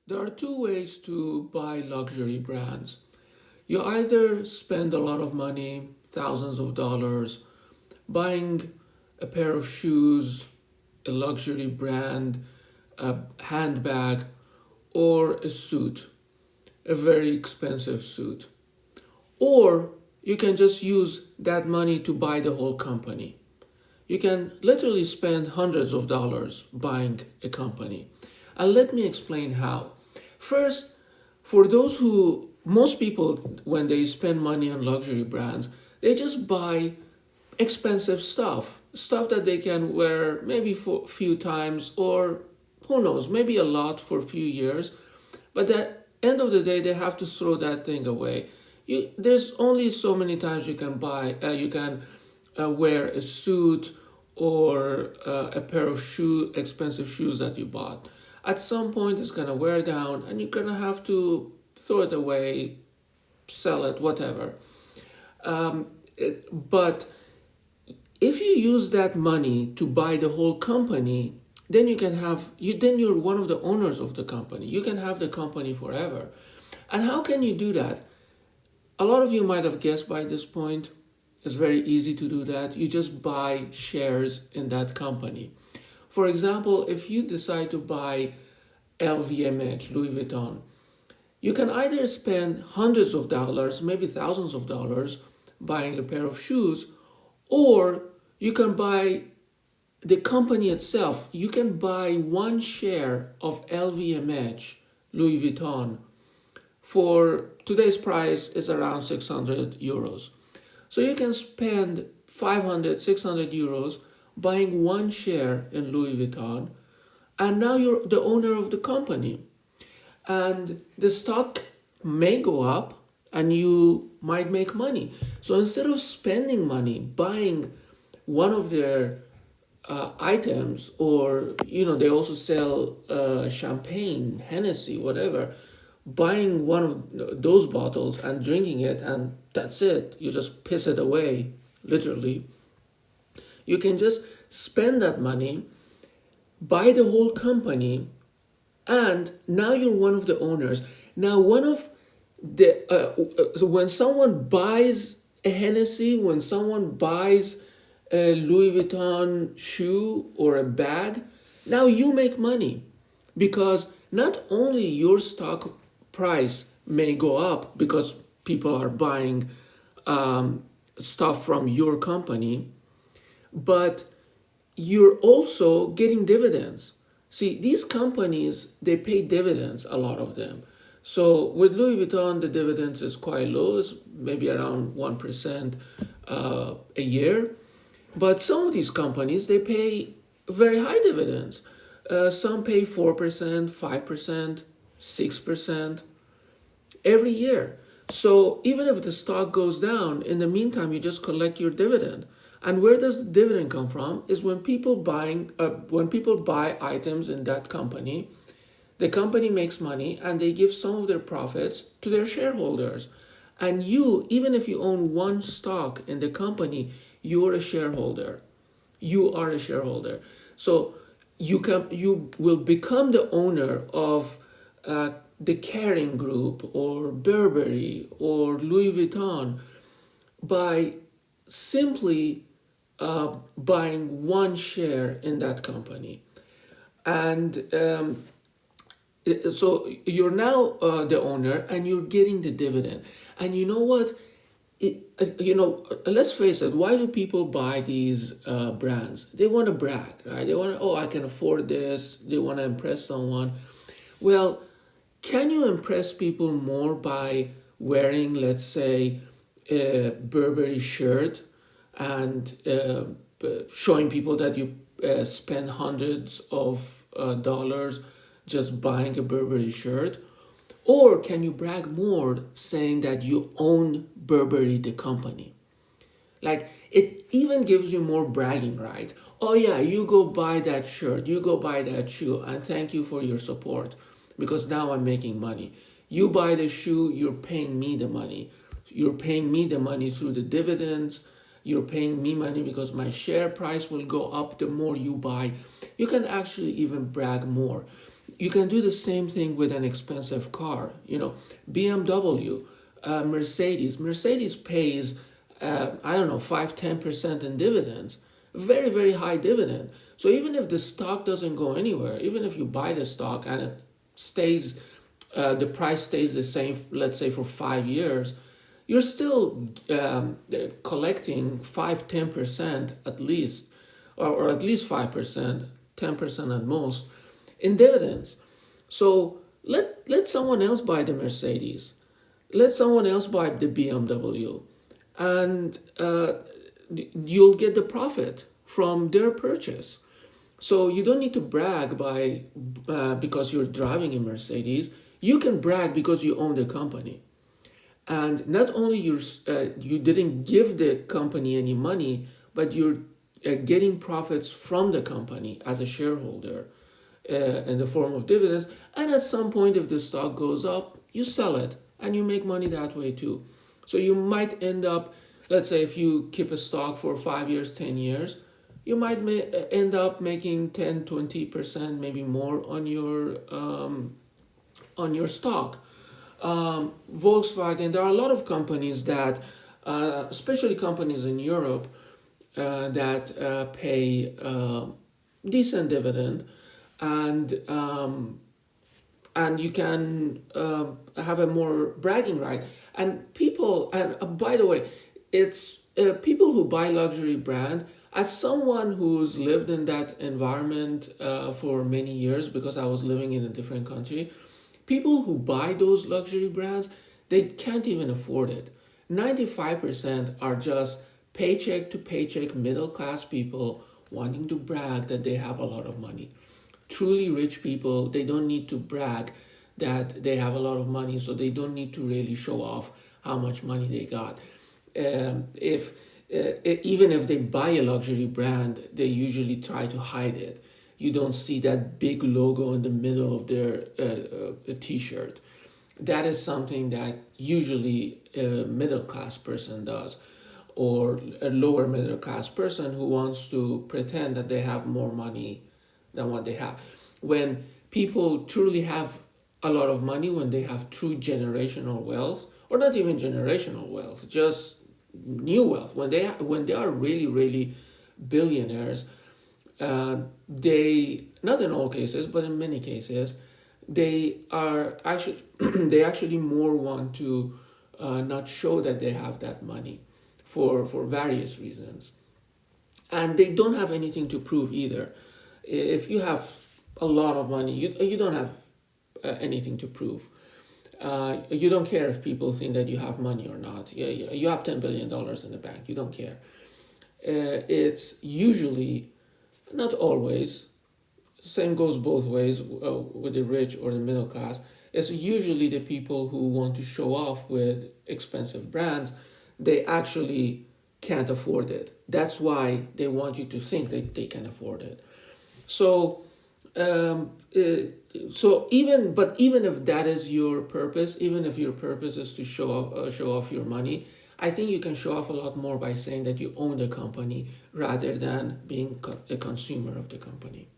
There are two ways to buy luxury brands. You either spend a lot of money, thousands of dollars, buying a pair of shoes, a luxury brand, a handbag, or a suit, a very expensive suit. Or you can just use that money to buy the whole company. You can literally spend hundreds of dollars buying a company. And let me explain how. First, for those who, most people, when they spend money on luxury brands, they just buy expensive stuff that they can wear maybe for a few times or who knows, maybe a lot for a few years. But at the end of the day, they have to throw that thing away. There's only so many times you can wear a suit or a pair of expensive shoes that you bought. At some point, it's gonna wear down, and you're gonna have to throw it away, sell it, whatever. But if you use that money to buy the whole company, then then you're one of the owners of the company. You can have the company forever. And how can you do that? A lot of you might have guessed by this point. It's very easy to do that. You just buy shares in that company. For example, if you decide to buy LVMH, Louis Vuitton, you can either spend hundreds of dollars, maybe thousands of dollars, buying a pair of shoes, or you can buy the company itself. You can buy one share of LVMH, Louis Vuitton, for today's price is around 600 euros. So you can spend 500, 600 euros buying one share in Louis Vuitton, and now you're the owner of the company. And the stock may go up and you might make money. So instead of spending money buying one of their items, or they also sell champagne, Hennessy, whatever, buying one of those bottles and drinking it, and that's it, you just piss it away, literally. You can just spend that money, buy the whole company, and now you're one of the owners. Now, one of the when someone buys a Hennessy, when someone buys a Louis Vuitton shoe or a bag, now you make money, because not only your stock price may go up because people are buying stuff from your company, but you're also getting dividends. See, these companies, they pay dividends, a lot of them. So with Louis Vuitton, the dividends is quite low, it's maybe around 1% a year. But some of these companies, they pay very high dividends. Some pay 4%, 5%, 6% every year. So even if the stock goes down, in the meantime, you just collect your dividend. And where does the dividend come from? Is when people buy items in that company, the company makes money and they give some of their profits to their shareholders. And you, even if you own one stock in the company, you're a shareholder. You are a shareholder. So you will become the owner of the Kering Group or Burberry or Louis Vuitton by simply buying one share in that company. And so you're now the owner and you're getting the dividend. And you know what? Let's face it, why do people buy these brands? They want to brag, right? They want to, oh, I can afford this. They want to impress someone. Well, can you impress people more by wearing, let's say, a Burberry shirt and showing people that you spend hundreds of dollars just buying a Burberry shirt? Or can you brag more saying that you own Burberry, the company? Like, it even gives you more bragging, right? Oh yeah, you go buy that shirt, you go buy that shoe, and thank you for your support because now I'm making money. You buy the shoe, you're paying me the money. You're paying me the money through the dividends. You're paying me money because my share price will go up the more you buy. You can actually even brag more. you can do the same thing with an expensive car. BMW, Mercedes pays, I don't know, 5-10% in dividends. Very, very high dividend. So even if the stock doesn't go anywhere, even if you buy the stock and it stays, the price stays the same, let's say for 5 years, you're still collecting 5-10% at least, or at least 5%, 10% at most in dividends. So let someone else buy the Mercedes, let someone else buy the BMW, and you'll get the profit from their purchase. So you don't need to brag because you're driving a Mercedes. You can brag because you own the company, and not only you didn't give the company any money, but you're getting profits from the company as a shareholder in the form of dividends. And at some point, if the stock goes up, you sell it and you make money that way too. So you might end up, let's say, if you keep a stock for 5 years, 10 years, you might end up making 10-20%, maybe more on your stock. Volkswagen, there are a lot of companies that, especially companies in Europe, that pay decent dividend, and you can have a more bragging right. And people, and by the way, it's people who buy luxury brand. As someone who's lived in that environment for many years, because I was living in a different country, people who buy those luxury brands, they can't even afford it. 95% are just paycheck to paycheck middle class people wanting to brag that they have a lot of money. Truly rich people, they don't need to brag that they have a lot of money, so they don't need to really show off how much money they got. If Even if they buy a luxury brand, they usually try to hide it. You don't see that big logo in the middle of their t-shirt. That is something that usually a middle class person does, or a lower middle class person who wants to pretend that they have more money than what they have. When people truly have a lot of money, when they have true generational wealth, or not even generational wealth, just new wealth, when they are really billionaires, they, not in all cases, but in many cases, they are actually they actually more want to not show that they have that money for various reasons, and they don't have anything to prove either. If you have a lot of money, you don't have anything to prove. You don't care if people think that you have money or not. You have $10 billion in the bank. You don't care. It's usually, not always, same goes both ways with the rich or the middle class. It's usually the people who want to show off with expensive brands. They actually can't afford it. That's why they want you to think that they can afford it. So even if that is your purpose, even if your purpose is to show off your money, I think you can show off a lot more by saying that you own the company rather than being a consumer of the company.